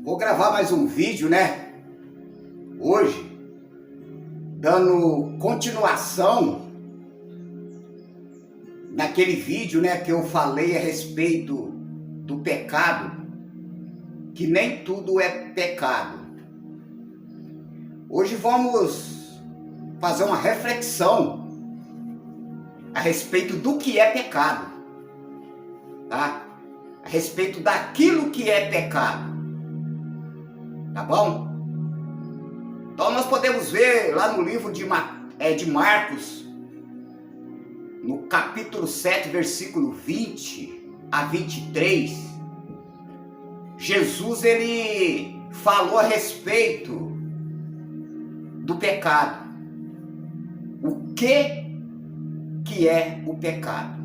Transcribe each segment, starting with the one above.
Vou gravar mais um vídeo, né? Hoje, dando continuação naquele vídeo, né, que eu falei a respeito do pecado, que nem tudo é pecado. Hoje vamos fazer uma reflexão a respeito do que é pecado, tá? A respeito daquilo que é pecado, tá bom? Então nós podemos ver lá no livro de Marcos, no capítulo 7, versículo 20 a 23, Jesus ele falou a respeito do pecado. O que é o pecado?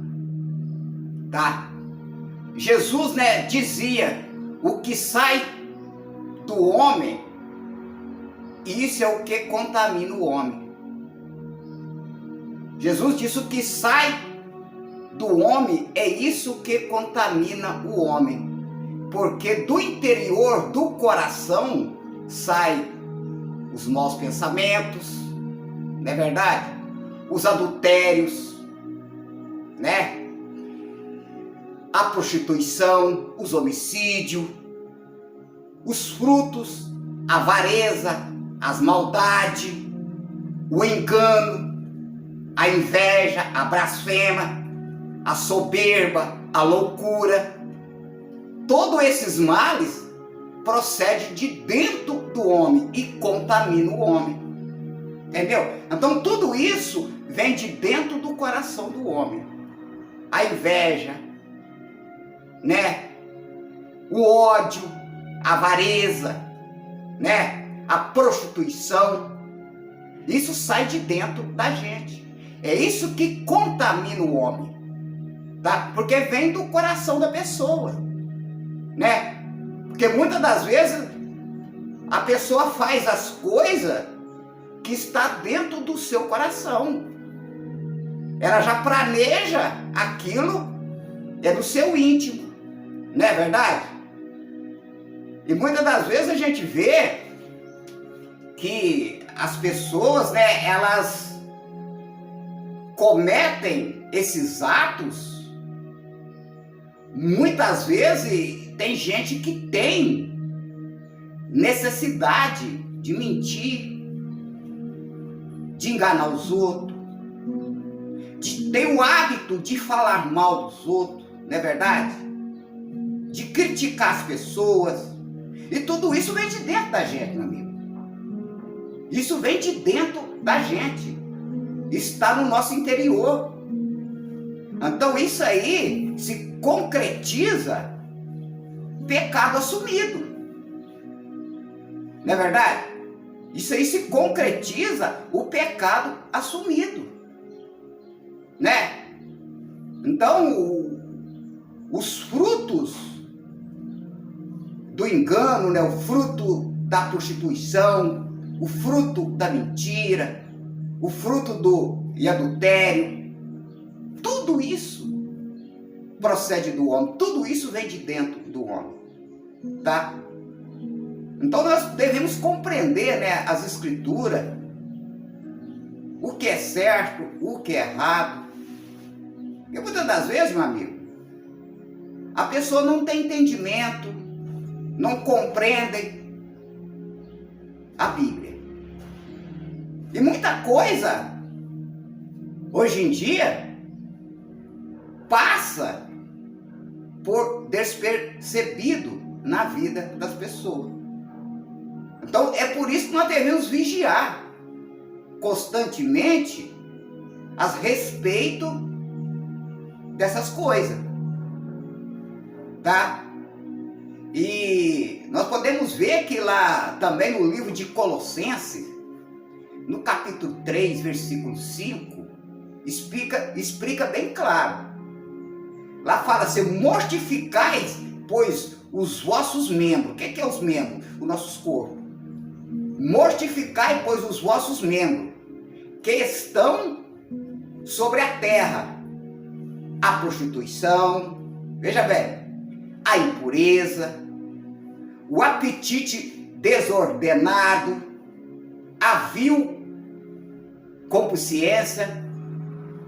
Tá? Jesus, né, dizia: o que sai do homem, isso é o que contamina o homem. Jesus disse: o que sai do homem é isso que contamina o homem, porque do interior do coração sai os maus pensamentos, não é verdade? Os adultérios, né? A prostituição, os homicídios, os frutos, a avareza, as maldades, o engano, a inveja, a blasfema, a soberba, a loucura. Todos esses males procedem de dentro do homem e contaminam o homem. Entendeu? Então tudo isso vem de dentro do coração do homem. A inveja, né? O ódio, a avareza, né? A prostituição. Isso sai de dentro da gente. É isso que contamina o homem, tá? Porque vem do coração da pessoa, né? Porque muitas das vezes a pessoa faz as coisas que está dentro do seu coração. Ela já planeja aquilo, é do seu íntimo, não é verdade? E muitas das vezes a gente vê que as pessoas, né, elas cometem esses atos. Muitas vezes tem gente que tem necessidade de mentir, de enganar os outros, de ter o hábito de falar mal dos outros, não é verdade? De criticar as pessoas. E tudo isso vem de dentro da gente, meu amigo. Isso vem de dentro da gente. Está no nosso interior. Então isso aí se concretiza pecado assumido. Não é verdade? Isso aí se concretiza o pecado assumido, né? Então os frutos do engano, né? O fruto da prostituição, o fruto da mentira, o fruto do adultério, tudo isso procede do homem, tudo isso vem de dentro do homem, tá? Então nós devemos compreender, né, as escrituras, o que é certo, o que é errado. E muitas das vezes, meu amigo, a pessoa não tem entendimento, não compreende a Bíblia. E muita coisa, hoje em dia, passa por despercebido na vida das pessoas. Então é por isso que nós devemos vigiar constantemente a respeito dessas coisas, tá? E nós podemos ver que lá também no livro de Colossenses, no capítulo 3, versículo 5, explica bem claro. Lá fala assim: mortificais, pois, os vossos membros. O que é os membros? Os nossos corpos. Mortificai, pois, os vossos membros que estão sobre a terra: a prostituição, veja bem, a impureza, o apetite desordenado, a vil concupiscência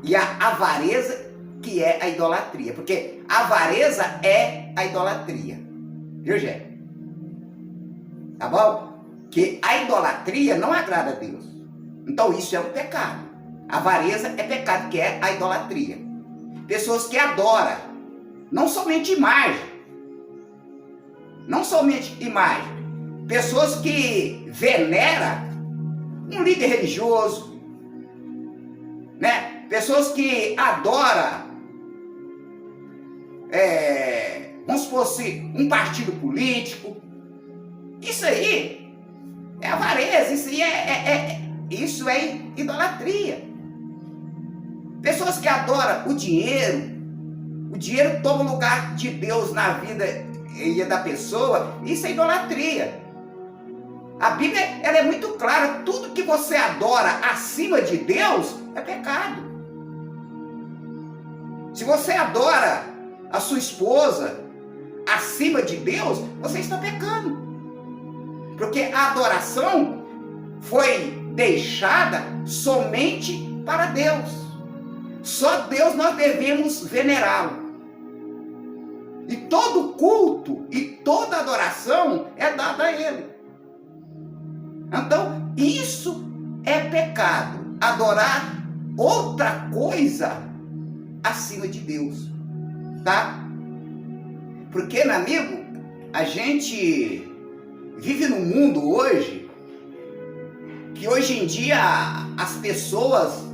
e a avareza, que é a idolatria. Porque a avareza é a idolatria. Viu, gente? Tá bom? Que a idolatria não agrada a Deus. Então isso é um pecado. A avareza é pecado, que é a idolatria. Pessoas que adoram, não somente imagem. Não somente imagem. Pessoas que veneram um líder religioso, né? Pessoas que adoram, como se fosse um partido político. Isso aí é avareza, isso é idolatria. Pessoas que adoram o dinheiro toma o lugar de Deus na vida da pessoa, isso é idolatria. A Bíblia ela é muito clara, tudo que você adora acima de Deus é pecado. Se você adora a sua esposa acima de Deus, você está pecando. Porque a adoração foi deixada somente para Deus. Só Deus nós devemos venerá-lo. E todo culto e toda adoração é dada a Ele. Então, isso é pecado. Adorar outra coisa acima de Deus. Tá? Porque, meu amigo, a gente vive num mundo hoje que hoje em dia as pessoas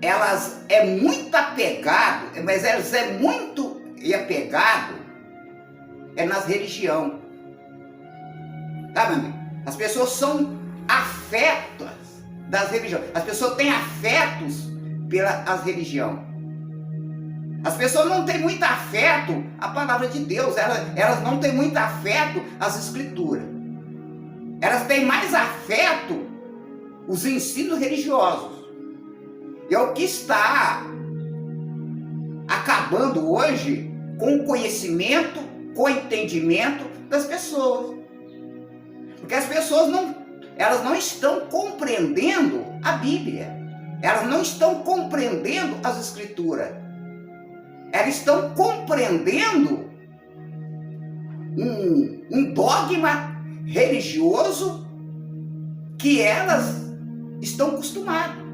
elas é muito apegado, mas elas é muito apegado nas religiões. Tá, meu amigo? As pessoas são afetas das religiões. As pessoas têm afetos pelas religiões. As pessoas não têm muito afeto à palavra de Deus. Elas não têm muito afeto às escrituras. Elas têm mais afeto os ensinos religiosos. E é o que está acabando hoje com o conhecimento, com o entendimento das pessoas. Porque as pessoas elas não estão compreendendo a Bíblia. Elas não estão compreendendo as escrituras. Elas estão compreendendo um dogma religioso que elas estão acostumadas.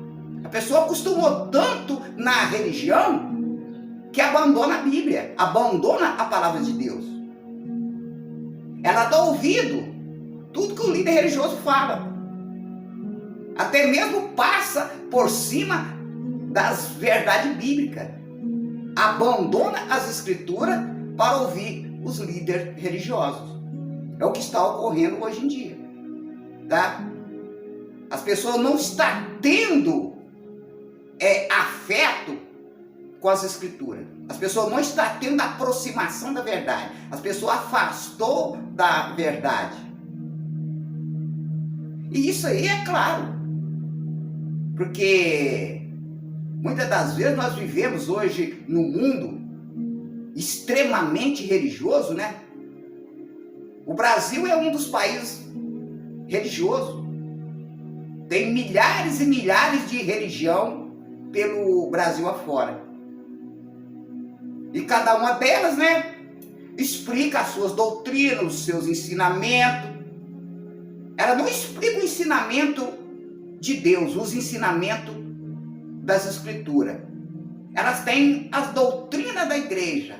A pessoa acostumou tanto na religião que abandona a Bíblia, abandona a palavra de Deus. Ela dá ouvido tudo que o líder religioso fala. Até mesmo passa por cima das verdades bíblicas. Abandona as escrituras para ouvir os líderes religiosos. É o que está ocorrendo hoje em dia. Tá? As pessoas não estão tendo afeto com as escrituras. As pessoas não estão tendo aproximação da verdade. As pessoas afastou da verdade. E isso aí é claro. Porque muitas das vezes nós vivemos hoje num mundo extremamente religioso, né? O Brasil é um dos países religiosos. Tem milhares e milhares de religião pelo Brasil afora. E cada uma delas, né, explica as suas doutrinas, os seus ensinamentos. Ela não explica o ensinamento de Deus, os ensinamentos das escrituras. Elas têm as doutrinas da igreja,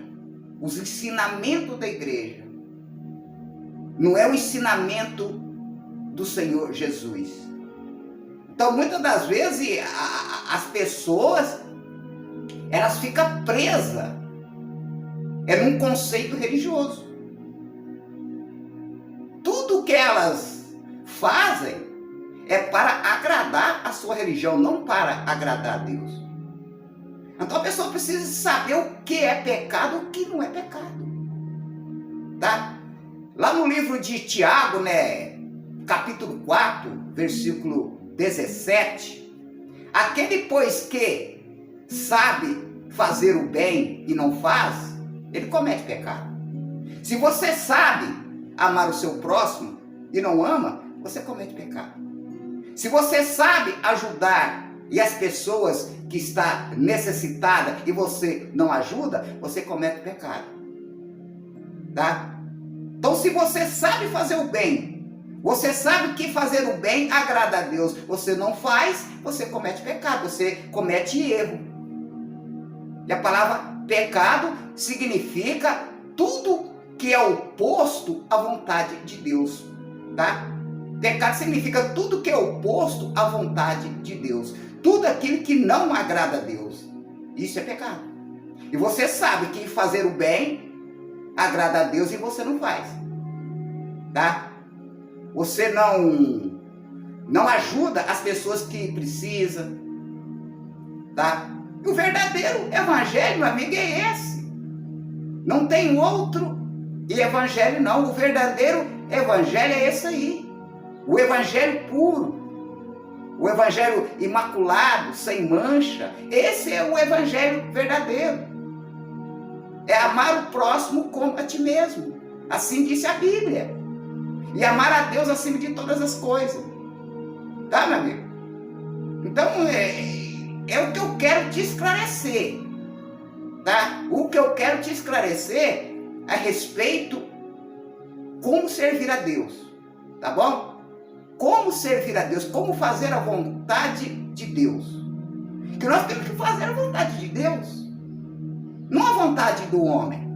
os ensinamentos da igreja. Não é o ensinamento do Senhor Jesus. Então, muitas das vezes, as pessoas, elas ficam presas num conceito religioso. Tudo que elas fazem é para agradar a sua religião, não para agradar a Deus. Então, a pessoa precisa saber o que é pecado e o que não é pecado. Tá? Lá no livro de Tiago, né, capítulo 4, versículo 17, aquele, pois, que sabe fazer o bem e não faz, ele comete pecado. Se você sabe amar o seu próximo e não ama, você comete pecado. Se você sabe ajudar e as pessoas que estão necessitadas e você não ajuda, você comete pecado. Tá? Então, se você sabe fazer o bem, você sabe que fazer o bem agrada a Deus, você não faz, você comete pecado, você comete erro. E a palavra pecado significa tudo que é oposto à vontade de Deus, tá? Pecado significa tudo que é oposto à vontade de Deus, tudo aquilo que não agrada a Deus. Isso é pecado. E você sabe que fazer o bem agrada a Deus e você não faz, tá? Você não ajuda as pessoas que precisam, tá? E o verdadeiro evangelho, meu amigo, é esse. Não tem outro evangelho, não. O verdadeiro evangelho é esse aí. O evangelho puro. O evangelho imaculado, sem mancha. Esse é o evangelho verdadeiro. É amar o próximo como a ti mesmo. Assim disse a Bíblia. E amar a Deus acima de todas as coisas. Tá, meu amigo? Então, é o que eu quero te esclarecer. Tá? O que eu quero te esclarecer a respeito como servir a Deus. Tá bom? Como servir a Deus, como fazer a vontade de Deus. Que nós temos que fazer a vontade de Deus. Não a vontade do homem.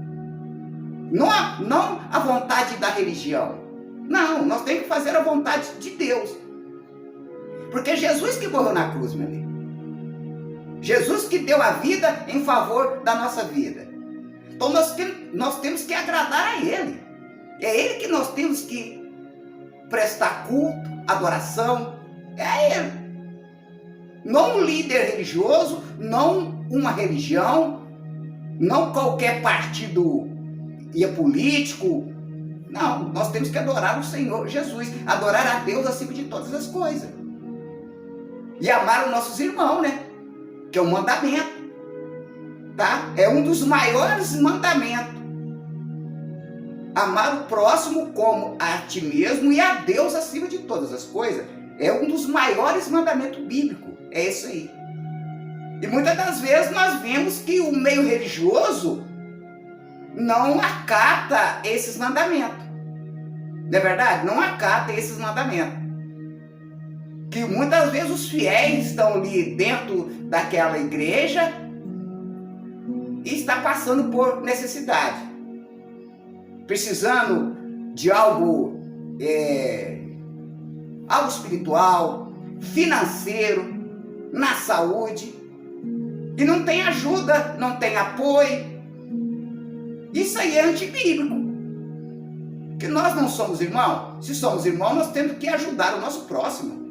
Não a vontade da religião. Não, nós temos que fazer a vontade de Deus. Porque Jesus que morreu na cruz, meu amigo. Jesus que deu a vida em favor da nossa vida. Então nós temos que agradar a Ele. É Ele que nós temos que prestar culto, adoração. É a Ele. Não um líder religioso, não uma religião, não qualquer partido e político. Não, nós temos que adorar o Senhor Jesus, adorar a Deus acima de todas as coisas. E amar os nossos irmãos, né? Que é um mandamento, tá? É um dos maiores mandamentos. Amar o próximo como a ti mesmo e a Deus acima de todas as coisas. É um dos maiores mandamentos bíblicos. É isso aí. E muitas das vezes nós vemos que o meio religioso não acata esses mandamentos. Não é verdade? Não acata esses mandamentos. Que muitas vezes os fiéis estão ali dentro daquela igreja e está passando por necessidade. Precisando de algo espiritual, financeiro, na saúde. E não tem ajuda, não tem apoio. Isso aí é antibíblico. Que nós não somos irmãos. Se somos irmãos, nós temos que ajudar o nosso próximo.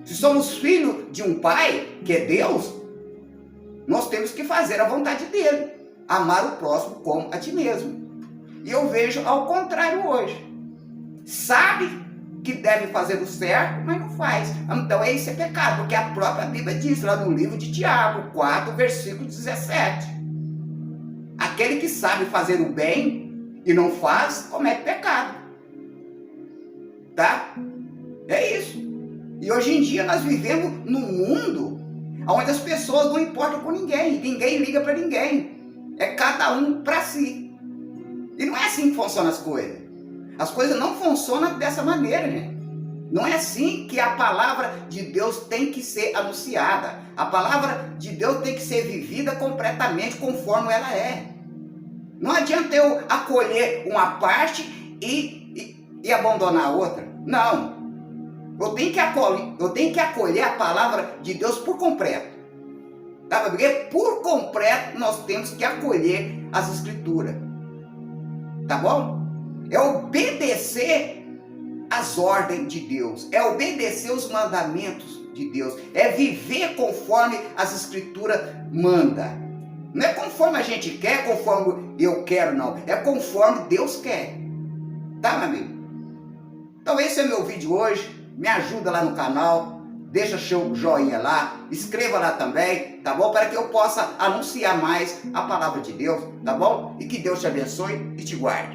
Se somos filhos de um pai, que é Deus, nós temos que fazer a vontade dele. Amar o próximo como a ti mesmo. E eu vejo ao contrário hoje. Sabe que deve fazer o certo, mas não faz. Então isso é pecado, porque a própria Bíblia diz lá no livro de Tiago 4, versículo 17. Aquele que sabe fazer o bem e não faz, comete pecado. Tá? É isso. E hoje em dia nós vivemos num mundo onde as pessoas não importam com ninguém. Ninguém liga para ninguém. É cada um para si. E não é assim que funcionam as coisas. As coisas não funcionam dessa maneira, gente. Não é assim que a palavra de Deus tem que ser anunciada. A palavra de Deus tem que ser vivida completamente conforme ela é. Não adianta eu acolher uma parte e abandonar a outra. Não. Eu tenho que acolher a palavra de Deus por completo. Tá? Porque por completo nós temos que acolher as escrituras. Tá bom? É obedecer as ordens de Deus. É obedecer os mandamentos de Deus. É viver conforme as escrituras mandam. Não é conforme a gente quer, conforme eu quero, não. É conforme Deus quer. Tá, meu amigo? Então esse é meu vídeo hoje. Me ajuda lá no canal. Deixa seu joinha lá. Inscreva lá também, tá bom? Para que eu possa anunciar mais a palavra de Deus, tá bom? E que Deus te abençoe e te guarde.